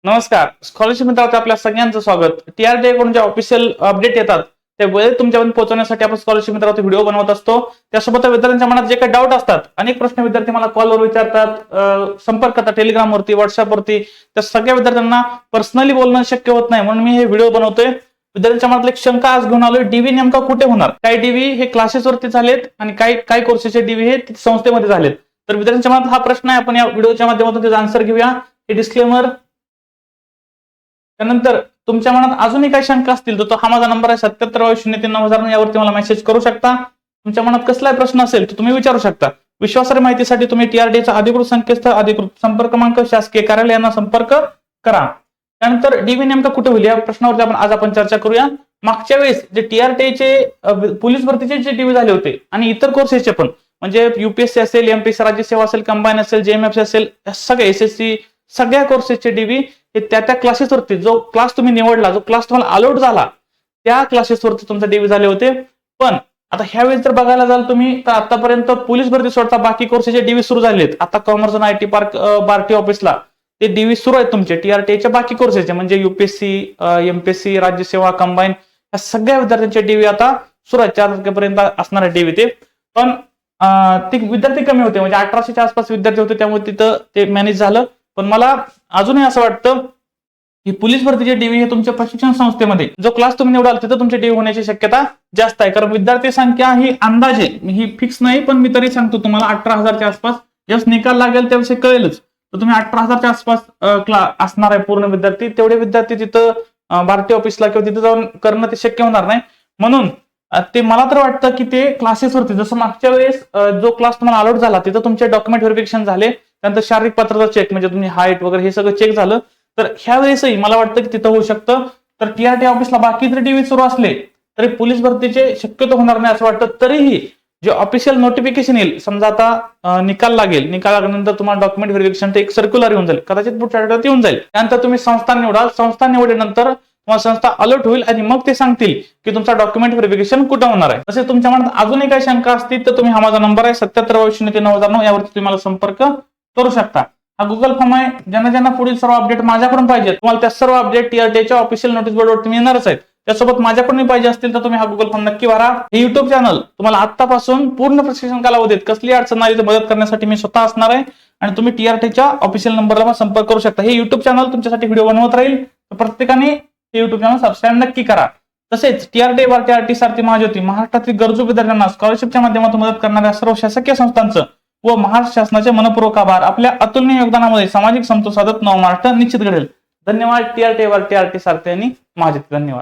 नमस्कार. स्कॉलरशिप मित्रांनो आपल्या सगळ्यांचं स्वागत. टीआरटी कडून जे ऑफिशियल अपडेट येतात ते वेळेत तुमच्यापर्यंत पोहोचवण्यासाठी आपण स्कॉलरशिप मित्रांनो व्हिडिओ बनवत असतो. त्यासोबत विद्यार्थ्यांच्या मनात जे काही डाऊट असतात, अनेक प्रश्न विद्यार्थी मला कॉलवर विचारतात, संपर्क करतात टेलिग्रामवरती, व्हॉट्सअपवरती. त्या सगळ्या विद्यार्थ्यांना पर्सनली बोलणं शक्य होत नाही, म्हणून मी हे व्हिडिओ बनवतोय. विद्यार्थ्यांच्या मनातली एक शंका आज घेऊन आलोय, डीव्ही नेमका कुठे होणार? काही डीव्ही हे क्लासेसवरती झालेत आणि काही कोर्सेसचे डीव्ही हे संस्थेमध्ये झालेत. तर विद्यार्थ्यांच्या मनात हा प्रश्न आहे, आपण या व्हिडिओच्या माध्यमातून त्याचा आन्सर घेऊया. हे डिस्क्लेमर. त्यानंतर तुमच्या मनात अजूनही काही शंका असतील तर हा माझा नंबर आहे 7722039000, यावरती मला मेसेज करू शकता. तुमच्या मनात कसलाही प्रश्न असेल तर तुम्ही विचारू शकता. विश्वासार्ह माहितीसाठी तुम्ही टीआरटीचा अधिकृत संकेतस्थळ, अधिकृत संपर्क क्रमांक, शासकीय कार्यालय यांना संपर्क करा. त्यानंतर डीव्ही नेमका कुठे होईल या प्रश्नावरती आज आपण चर्चा करूया. मागच्या वेळेस जे टीआरटीचे पोलीस भरतीचे जे डीव्ही झाले होते आणि इतर कोर्सेसचे पण, म्हणजे युपीएससी असेल, एमपीएससी राज्य सेवा असेल, कंबाईन असेल, जेएमएफसी असेल, या सगळ्या एसएससी सगळ्या कोर्सेसचे डीव्ही हे त्या क्लासेसवरती, जो क्लास तुम्ही निवडला, जो क्लास तुम्हाला अलॉट झाला त्या क्लासेसवरती तुमचे डीव्ही झाले होते. पण आता ह्यावेळेस जर बघायला जाल तुम्ही तर आतापर्यंत पोलीस भरती सोडता बाकी कोर्सेसचे डीव्ही सुरू झालेत. आता कॉमर्स आणि आयटी पार्क बार्टी ऑफिसला ते डीव्ही सुरू आहेत तुमचे टीआरटीच्या बाकी कोर्सेसचे, म्हणजे युपीएससी, एमपीएससी, राज्यसेवा, कंबाईन, या सगळ्या विद्यार्थ्यांचे डीव्ही आता सुरू आहेत. 4 तारखेपर्यंत असणारे डीव्ही ते. पण ते विद्यार्थी कमी होते, म्हणजे 1800च्या आसपास विद्यार्थी होते, त्यामुळे तिथं ते मॅनेज झालं. पण मला अजूनही असं वाटतं की पोलीस भरतीचे डीव्ही हे तुमच्या प्रशिक्षण संस्थेमध्ये जो क्लास तुम्ही निवडाल तिथं तुमचे डीव्ही होण्याची शक्यता जास्त आहे. कारण विद्यार्थी संख्या ही अंदाजे, ही फिक्स नाही, पण मी तरी सांगतो तुम्हाला 18,000च्या आसपास जेव्हा निकाल लागेल त्याविषयी कळेलच. तर तुम्ही 18,000च्या आसपास असणार आहे पूर्ण विद्यार्थी. तेवढे विद्यार्थी तिथं बार्टी ऑफिसला किंवा तिथं जाऊन करणं ते शक्य होणार नाही. म्हणून ते मला तर वाटतं की ते क्लासेसवरती, जसं मागच्या वेळेस जो क्लास तुम्हाला अलॉट झाला तिथं तुमचे डॉक्युमेंट व्हेरिफिकेशन झाले, त्यानंतर शारीरिक पात्रता चेक, म्हणजे तुम्ही हाईट वगैरे हे सगळं चेक झालं, तर ह्या वेळेसही मला वाटतं की तिथं होऊ शकतं. तर टीआरटी ऑफिसला बाकी जरी डीव्ही सुरू असले तरी पोलीस भरतीचे शक्यतो होणार नाही असं वाटतं. तरीही जे ऑफिशियल नोटिफिकेशन येईल, समजा आता निकाल लागेल, निकाल लागल्यानंतर तुम्हाला डॉक्युमेंट व्हेरिफिकेशन एक सर्क्युलर येऊन जाईल, कदाचित पुढच्या आठवड्यात येऊन जाईल. त्यानंतर तुम्ही संस्था निवडाल, संस्था निवडल्यानंतर तुम्हाला संस्था अलर्ट होईल आणि मग ते सांगतील की तुमचा डॉक्युमेंट व्हेरिफिकेशन कुठं होणार आहे. तसे तुमच्या मनात अजूनही काही शंका असतील तर तुम्ही हा माझा नंबर आहे 7722039009, यावरती तुम्ही मला संपर्क करू शकता. हा गुगल फॉर्म आहे. ज्यांना पुढील सर्व अपडेट माझ्याकडून पाहिजे, तुम्हाला त्या सर्व अपडेट टीआरटीच्या ऑफिशियल नोटीस बोर्डवरती येणारच आहेत. त्यासोबत माझ्याकडून पाहिजे असतील तर तुम्ही हा गुगल फॉर्म नक्की भरा. हे युट्यूब चॅनल तुम्हाला आतापासून पूर्ण प्रशिक्षण कालावधीत कसली अडचण आली तर मदत करण्यासाठी मी स्वतः असणार आहे आणि तुम्ही टीआरटीच्या ऑफिशियल नंबरला संपर्क करू शकता. हे युट्यूब चॅनल तुमच्यासाठी व्हिडिओ बनवत राहील, तर प्रत्येकाने हे युट्यूब चॅनल सबस्क्राईब नक्की करा. तसेच टीआरटी सारथी महाज्योती, महाराष्ट्रातील गरजू विद्यार्थ्यांना स्कॉलरशिपच्या माध्यमातून मदत करणाऱ्या सर्व शासकीय संस्थांचं व महाराष्ट्र शासनाचे मनपूर्वक आभार. आपल्या अतुलनीय योगदानामुळे सामाजिक समतोल साधत नव महाराष्ट्र निश्चित घडेल. धन्यवाद. टीआरटी सारथी आणि महाज्योती. धन्यवाद.